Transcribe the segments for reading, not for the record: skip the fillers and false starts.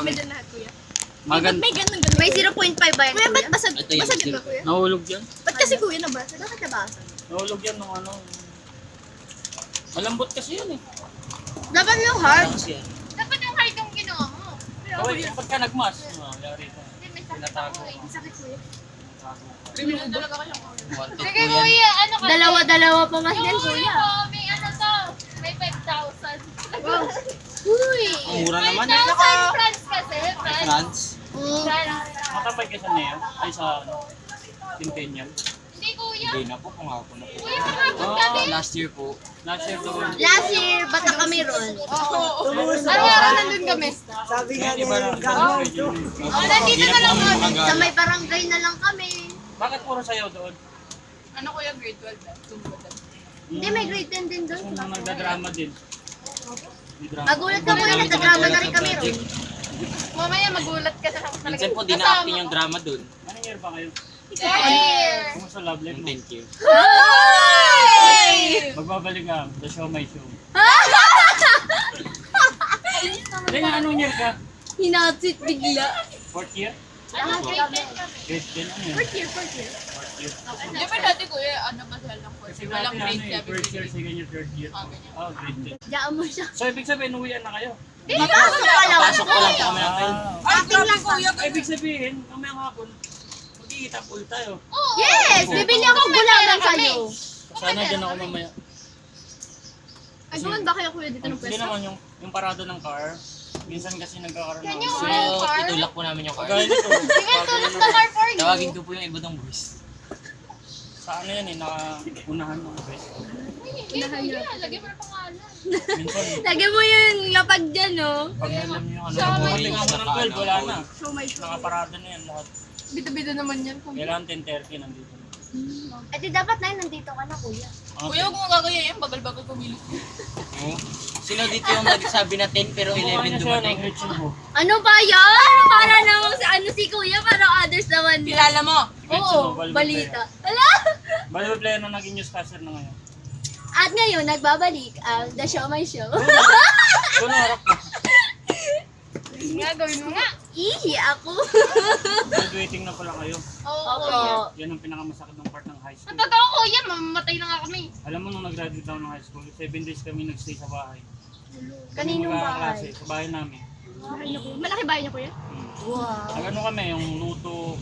kami dyan lahat, kuya. Maganda. May ganun. May 0.5 ba yan, Kuya, ba't kuya? basag? Ito yung Basag zero. ba, kuya? Nahulog yan. Ba't kasi kuya nabasa? Bakit nabasa? Nahulog yan nung ano. Malambot kasi yun eh. Dapat yung hard. Kasi yan. Dapat yung hard yung ginawa mo. Kaway, pagka nagmas, yari ko. Hindi, may Tinatago ko. Ang sakit, kuya. Criminal talaga kayo. One to Sige two yan. kuya, ano kasi? Dalawa-dalawa pa mas Yung yan, kuya kuya. ko, may ano to. May 5,000. Wow. Uy. Ang mura naman. 5,000 France kasi. France. France. France. Matapay ka sa Neo? Ay sa ano? Centennial? Hindi kuya. Hindi na po, pangako na po. Kuya, kahapon gabi. Last year po. Last year doon. Last year, bata kami ron. Araw-araw nandun kami. Sabi nga Iba na. niya, Oh, nandito na lang kami. Sa may barangay na lang kami. Bakit puro sayaw doon? Ano kuya, grade 12 na? Hindi, may grade 10 din doon. Kung nagdadrama din. May drama. Magulat ka muna, nagkadrama na rin kami ron. Mamaya magulat ka sa talaga. Minsan po, dina-acting yung drama dun. Anong year ba kayo? Year! Kumusta love life Yung mo? 10 year. Magbabalik ka. The show, my show. Hindi nga, anong year ka? Hinatsit bigla. Fourth year? Ano, grade 10 kami. Grade 10 ano yun? Fourth year. Fourth year. Di ba dati kuya, ano ba lang po? Kasi dati ano eh, first year, second year, third year. Oh, grade 10. Diyan mo siya. So, ibig sabihin, uwian na kayo? Papasok ka lang. Pasok ko lang po kami ng time. Acting lang kuya. Ibig sabihin, kamayang hapon, magkikita pool tayo. Yes! Bibili ako gulaman sa'yo. Sana dyan ako mamaya. Ay, guman ba kayo, kuya, dito ng Hindi pwesto? naman yung parada ng car. Minsan kasi nagkakaroon ng... yung So, car? itulak po namin yung car. Kagaya nito. Sige, tulad na car for you. Tawagin ko po yung iba ng boys. Sa ano yan eh, nakaunahan ng best. Hindi kuya, lagyan mo na pangalan. Minsan, Lagyan mo yung lapag dyan, no? pag alam nyo yung ano, Sa may- pagdating ako ng 12, wala na. Show my show. Nakaparada na yan lahat. Bida-bida naman yan. Kailangan 10:30 nandito na. Eh di dapat na nandito ka na, kuya. Kuya, kung gagawin yan, bagal-bagal pumili. Oo. Sino dito yung nagsabi na 10 pero 11 dumating? Ano ba yan? Para naman sa ano si kuya, parang others naman. Kilala mo? Oo, balita. Ala! Volleyball player na naging newscaster na ngayon. At ngayon, nagbabalik ang The Show My Show. Doon harap ka. Nga, gawin mo nga. Ihi ako. Graduating na pala kayo. Oo, kuya. Opo. Yan ang pinakamasakit ng part ng high school. Ang totoo kuya, mamamatay na nga kami. Alam mo nung nag-graduate ako ng high school, 7 days kami nagstay sa bahay. Kaninong Mga bahay? klase, sa bahay namin. Malaki bahay niyo, kuya? Wow. Nag-ano kami, yung luto,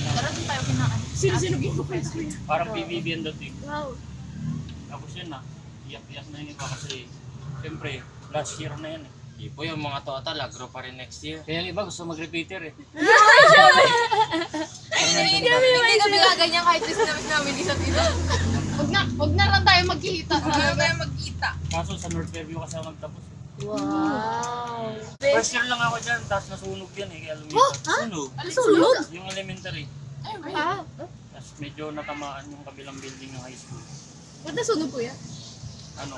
Tara, doon tayo kinaan. Sino-sino po kuya, kuya? parang PBB ang dating. Wow. Tapos yun na, iyak-iyak na yung iba kasi, siyempre, last year na yan eh. Hindi po yung mga total, agro pa rin next year. Kaya yung iba gusto mag-repeater eh. Hindi kami gaganyan kahit sinabi namin isa't isa. Huwag na lang tayo magkita. Huwag na tayo magkita. Kaso sa North Fairview kasi ako nagtapos. Wow. First year lang ako dyan, tapos nasunog yan eh, kaya lumipat. Sunog. Sunog? Yung elementary, Ah, tapos medyo natamaan yung kabilang building ng high school. ba't nasunog, kuya? Ano,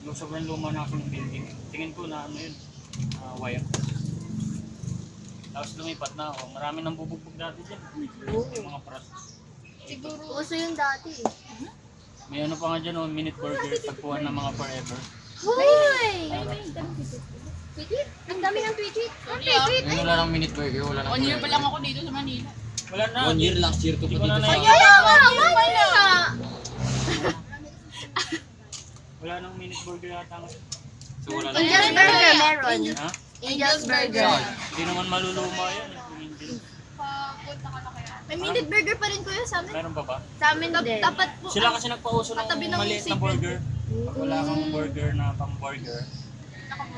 yung sobrang luma na akong building. Tingin ko na ano yun, wire. Tapos lumipat na ako. Marami nang bubugbog dati dyan. Yung mga pras. Siguro. Uso yung dati. May ano pa nga dyan, minute burger, tagpuan ng mga forever. Hoy! Tweet? Ang dami ng tweet. Ang tweet. Yung wala ng minute burger, wala ng 1 year pa lang ako dito sa Manila. Wala na. 1 year, last year ko pa Hindi ko dito na sa... na- Kaya nga, wala. Wala nang minute burger yata nga. So wala na. Angel's Burger meron. Ha? Angel's Burger. Hindi naman maluluma yan. Hindi. Papunta ka na kaya. May minute burger pa rin, kuya, sa amin. Meron pa ba? Sa amin din. Dapat po. Sila kasi nagpauso Katabi ng ng maliit na sacred. burger. Pag wala kang burger na pang burger,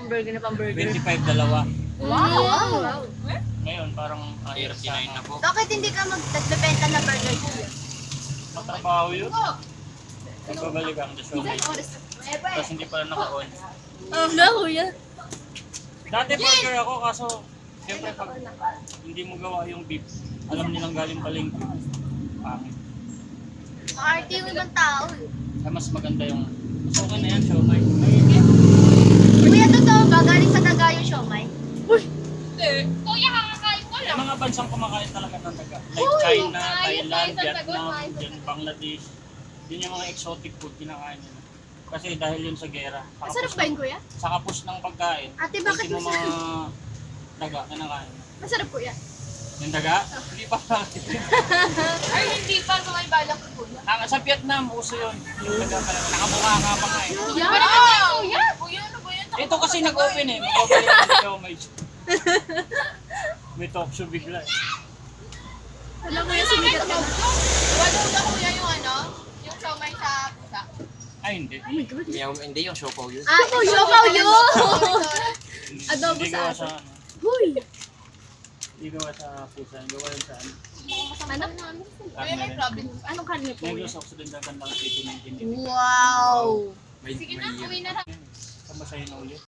Burger na pang burger. 25 dalawa. Wow! Ngayon parang 39 na po. Bakit hindi ka magbebenta ng burger, kuya? matrabaho yun. Nagbabalik ang the show. Tapos hindi pala naka-on. Wala, kuya. Dati burger ako kaso siyempre pag hindi mo gawa yung beef, alam nilang galing palengke. Pangit. Party yung ibang tao. Kaya mas maganda yung mas okay na yan, siomay. Kuya, totoo ba? Galing sa daga yung siomay? Kuya, kakakain ko Yung lang. mga bansang kumakain talaga ng daga. Like Uy! China, Ayos, Thailand, ayos ang sagot, Vietnam, ayos ang dyan, Bangladesh. Yun yung mga exotic food kinakain nila. Kasi dahil yun sa gera. Masarap ba yun, kuya? Sa kapos ng pagkain. Ate, bakit ultimo masarap? mga daga na nakain. Masarap kuya. Yung daga? Hindi pa. Ay, hindi pa. So, may balak ko po. Sa Vietnam, uso yun. Yung daga pala. Nakamukha ka pa nga eh. Kuya! Kuya, ano ba yan? Ito kasi nag-open eh. Mag-open yung video. May talk show bigla eh. Alam mo yung sumigat ka. Wala ba kuya yung ano? Yung siomay sa pusa? Ay, hindi. Hindi yung Siopaw yun. Ah, siopaw yun! Adobo Hindi sa gawa aso. sa ano. Huy! Hindi gawa sa pusa. Gawa yun sa ano. Ano? Kuya, may province. Anong karne po Negros Occidental Candang City 1980. Wow! May Sige na, uwi na lang. Kamasahin na ulit.